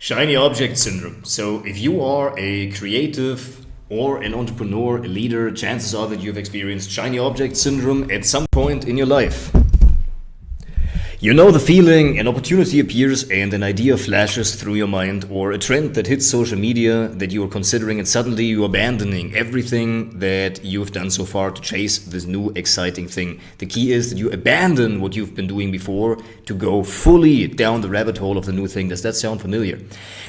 Shiny object syndrome. So if you are a creative or an entrepreneur, a leader, chances are that you've experienced shiny object syndrome at some point in your life. You know the feeling, an opportunity appears and an idea flashes through your mind, or a trend that hits social media that you are considering, and suddenly you're abandoning everything that you've done so far to chase this new exciting thing. The key is that you abandon what you've been doing before to go fully down the rabbit hole of the new thing. Does that sound familiar?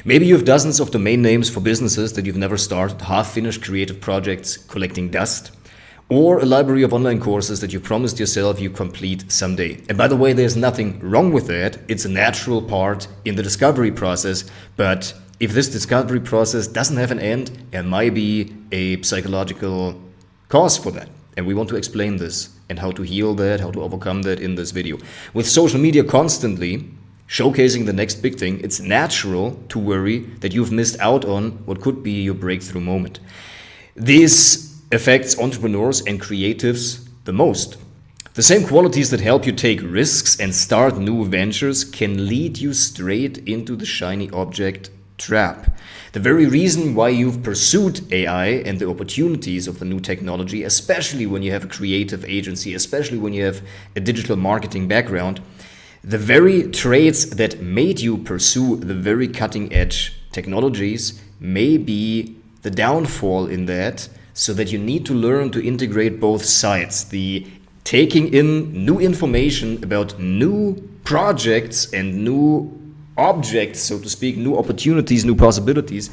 Maybe you have dozens of domain names for businesses that you've never started, half-finished creative projects collecting dust, or a library of online courses that you promised yourself you complete someday. And by the way, there's nothing wrong with that. It's a natural part in the discovery process. But if this discovery process doesn't have an end, there might be a psychological cause for that. And we want to explain this and how to heal that, how to overcome that in this video. With social media constantly showcasing the next big thing, it's natural to worry that you've missed out on what could be your breakthrough moment. This affects entrepreneurs and creatives the most. The same qualities that help you take risks and start new ventures can lead you straight into the shiny object trap. The very reason why you've pursued AI and the opportunities of the new technology, especially when you have a creative agency, especially when you have a digital marketing background, the very traits that made you pursue the very cutting edge technologies may be the downfall in that. So that you need to learn to integrate both sides, the taking in new information about new projects and new objects, so to speak, new opportunities, new possibilities,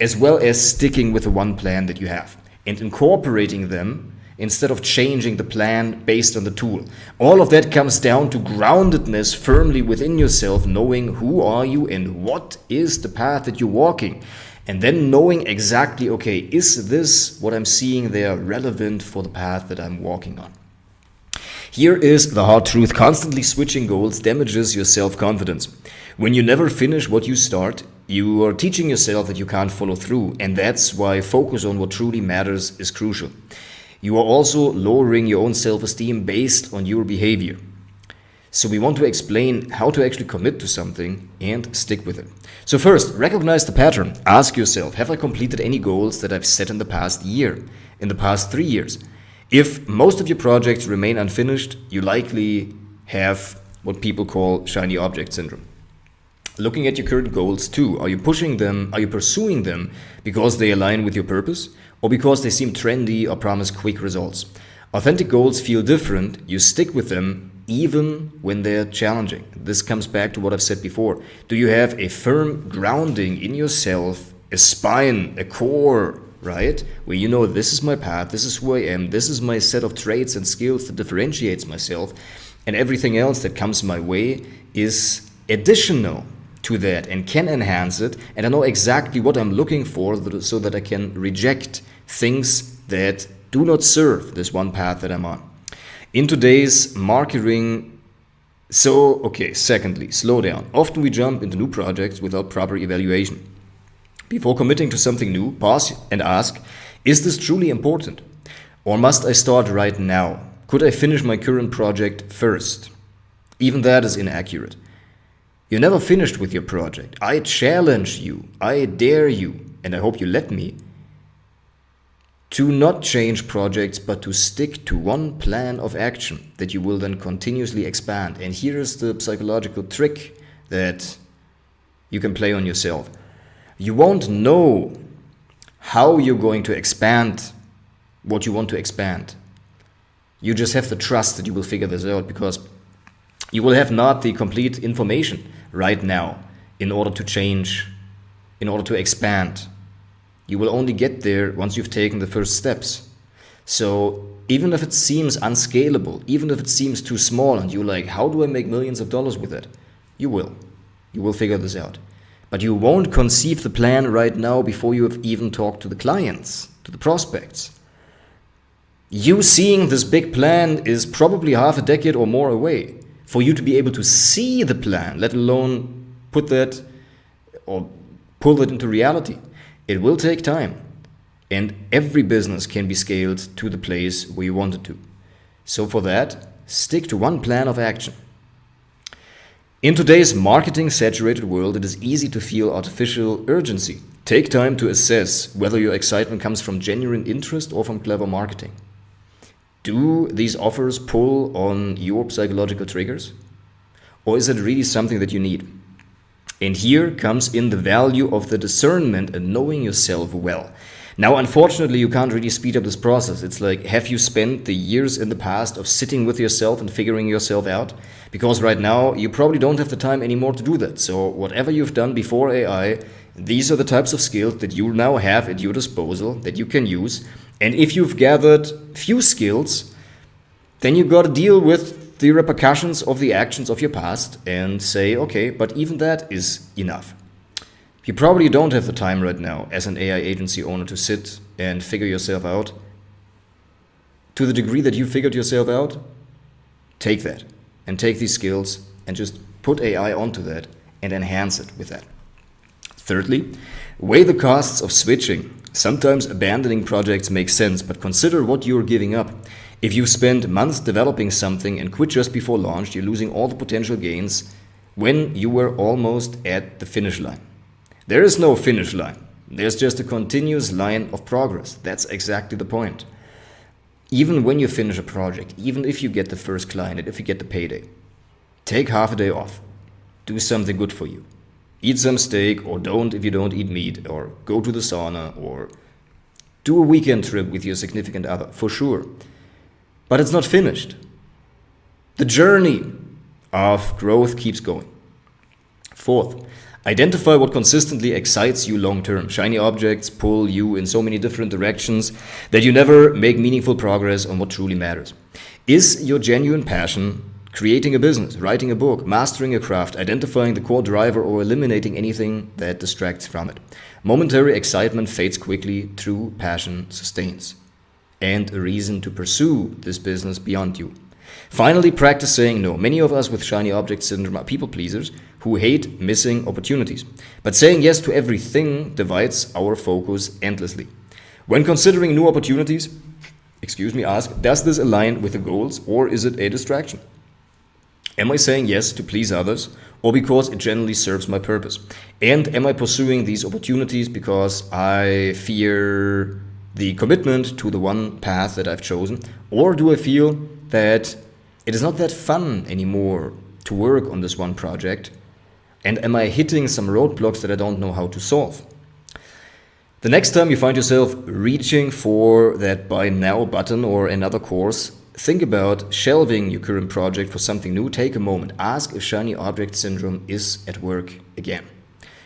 as well as sticking with the one plan that you have and incorporating them instead of changing the plan based on the tool. All of that comes down to groundedness firmly within yourself, knowing who are you and what is the path that you're walking. And then knowing exactly, okay, is this what I'm seeing there relevant for the path that I'm walking on? Here is the hard truth. Constantly switching goals damages your self-confidence. When you never finish what you start, you are teaching yourself that you can't follow through. And that's why focus on what truly matters is crucial. You are also lowering your own self-esteem based on your behavior. So we want to explain how to actually commit to something and stick with it. So first, recognize the pattern. Ask yourself, have I completed any goals that I've set in the past year, in the past 3 years? If most of your projects remain unfinished, you likely have what people call shiny object syndrome. Looking at your current goals too, are you pushing them, are you pursuing them because they align with your purpose or because they seem trendy or promise quick results? Authentic goals feel different, you stick with them even when they're challenging. This comes back to what I've said before. Do you have a firm grounding in yourself, a spine, a core, right? Where you know this is my path, this is who I am, this is my set of traits and skills that differentiates myself, and everything else that comes my way is additional to that and can enhance it, and I know exactly what I'm looking for so that I can reject things that do not serve this one path that I'm on. In today's marketing, secondly, slow down. Often we jump into new projects without proper evaluation. Before committing to something new, pause and ask, is this truly important? Or must I start right now? Could I finish my current project first? Even that is inaccurate. You're never finished with your project. I challenge you, I dare you, and I hope you let me, to not change projects, but to stick to one plan of action that you will then continuously expand. And here is the psychological trick that you can play on yourself. You won't know how you're going to expand what you want to expand. You just have the trust that you will figure this out, because you will have not the complete information right now in order to change, in order to expand. You will only get there once you've taken the first steps. So even if it seems unscalable, even if it seems too small and you're like, how do I make millions of dollars with it? You will. You will figure this out. But you won't conceive the plan right now before you have even talked to the clients, to the prospects. You seeing this big plan is probably half a decade or more away. For you to be able to see the plan, let alone put that or pull it into reality, it will take time, and every business can be scaled to the place where you want it to. So for that, stick to one plan of action. In today's marketing-saturated world, it is easy to feel artificial urgency. Take time to assess whether your excitement comes from genuine interest or from clever marketing. Do these offers pull on your psychological triggers? Or is it really something that you need? And here comes in the value of the discernment and knowing yourself well. Now, unfortunately, you can't really speed up this process. It's like, have you spent the years in the past of sitting with yourself and figuring yourself out? Because right now, you probably don't have the time anymore to do that. So whatever you've done before AI, these are the types of skills that you now have at your disposal that you can use. And if you've gathered few skills, then you got to deal with the repercussions of the actions of your past and say, okay, but even that is enough. You probably don't have the time right now as an AI agency owner to sit and figure yourself out. To the degree that you figured yourself out, take that and take these skills and just put AI onto that and enhance it with that. Thirdly, weigh the costs of switching. Sometimes abandoning projects makes sense, but consider what you're giving up. If you spend months developing something and quit just before launch, you're losing all the potential gains when you were almost at the finish line. There is no finish line. There's just a continuous line of progress. That's exactly the point. Even when you finish a project, even if you get the first client, and if you get the payday, take half a day off. Do something good for you. Eat some steak, or don't if you don't eat meat, or go to the sauna, or do a weekend trip with your significant other, for sure. But it's not finished. The journey of growth keeps going. Fourth, identify what consistently excites you long term. Shiny objects pull you in so many different directions that you never make meaningful progress on what truly matters. Is your genuine passion creating a business, writing a book, mastering a craft, identifying the core driver, or eliminating anything that distracts from it? Momentary excitement fades quickly, true passion sustains, and a reason to pursue this business beyond you. Finally, practice saying no. Many of us with shiny object syndrome are people pleasers who hate missing opportunities. But saying yes to everything divides our focus endlessly. When considering new opportunities, ask, does this align with the goals, or is it a distraction? Am I saying yes to please others, or because it generally serves my purpose? And am I pursuing these opportunities because I fear the commitment to the one path that I've chosen, or do I feel that it is not that fun anymore to work on this one project? And am I hitting some roadblocks that I don't know how to solve? The next time you find yourself reaching for that buy now button or another course, think about shelving your current project for something new. Take a moment. Ask if shiny object syndrome is at work again.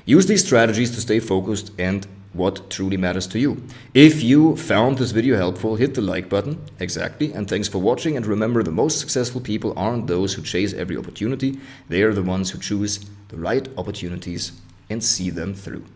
Use these strategies to stay focused and what truly matters to you. If you found this video helpful, hit the like button. Exactly. And thanks for watching. And remember, the most successful people aren't those who chase every opportunity. They are the ones who choose the right opportunities and see them through.